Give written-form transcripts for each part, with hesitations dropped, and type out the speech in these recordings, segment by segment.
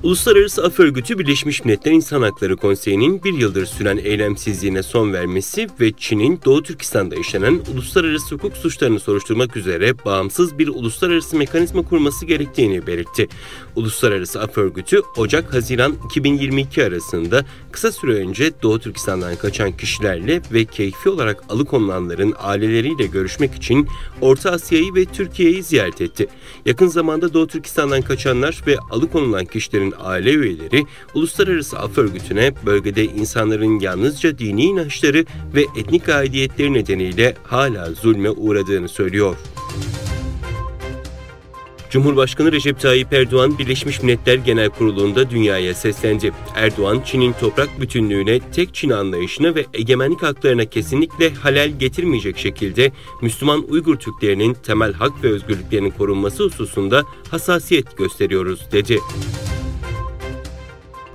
Uluslararası Af Örgütü Birleşmiş Milletler İnsan Hakları Konseyi'nin bir yıldır süren eylemsizliğine son vermesi ve Çin'in Doğu Türkistan'da yaşanan uluslararası hukuk suçlarını soruşturmak üzere bağımsız bir uluslararası mekanizma kurması gerektiğini belirtti. Uluslararası Af Örgütü, Ocak-Haziran 2022 arasında kısa süre önce Doğu Türkistan'dan kaçan kişilerle ve keyfi olarak alıkonulanların aileleriyle görüşmek için Orta Asya'yı ve Türkiye'yi ziyaret etti. Yakın zamanda Doğu Türkistan'dan kaçanlar ve alıkonulan kişilerin aile üyeleri Uluslararası Af Örgütü'ne bölgede insanların yalnızca dini inançları ve etnik aidiyetleri nedeniyle hala zulme uğradığını söylüyor. Cumhurbaşkanı Recep Tayyip Erdoğan, Birleşmiş Milletler Genel Kurulu'nda dünyaya seslendi. Erdoğan, Çin'in toprak bütünlüğüne, tek Çin anlayışına ve egemenlik haklarına kesinlikle halel getirmeyecek şekilde Müslüman Uygur Türklerinin temel hak ve özgürlüklerinin korunması hususunda hassasiyet gösteriyoruz, dedi.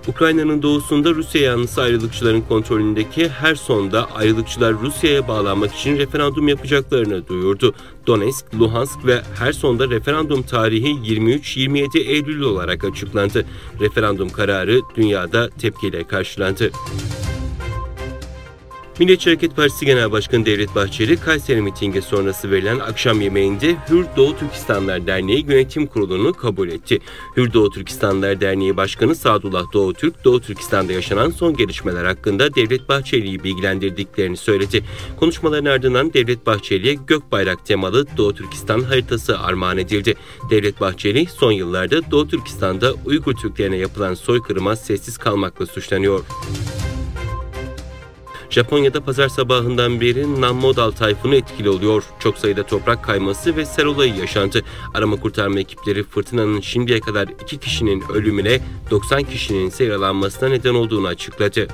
Ukrayna'nın doğusunda Rusya yanlısı ayrılıkçıların kontrolündeki Herson'da ayrılıkçılar Rusya'ya bağlanmak için referandum yapacaklarını duyurdu. Donetsk, Luhansk ve Herson'da referandum tarihi 23-27 Eylül olarak açıklandı. Referandum kararı dünyada tepkiyle karşılandı. Milliyetçi Hareket Partisi Genel Başkanı Devlet Bahçeli, Kayseri mitingi sonrası verilen akşam yemeğinde Hür Doğu Türkistanlar Derneği Yönetim Kurulu'nu kabul etti. Hür Doğu Türkistanlar Derneği Başkanı Sadullah Doğutürk, Doğu Türkistan'da yaşanan son gelişmeler hakkında Devlet Bahçeli'yi bilgilendirdiklerini söyledi. Konuşmaların ardından Devlet Bahçeli'ye gökbayrak temalı Doğu Türkistan haritası armağan edildi. Devlet Bahçeli, son yıllarda Doğu Türkistan'da Uygur Türklerine yapılan soykırıma sessiz kalmakla suçlanıyor. Japonya'da pazar sabahından beri Nanmadol tayfunu etkili oluyor. Çok sayıda toprak kayması ve sel olayı yaşandı. Arama kurtarma ekipleri fırtınanın şimdiye kadar 2 kişinin ölümüne, 90 kişinin ise yaralanmasına neden olduğunu açıkladı.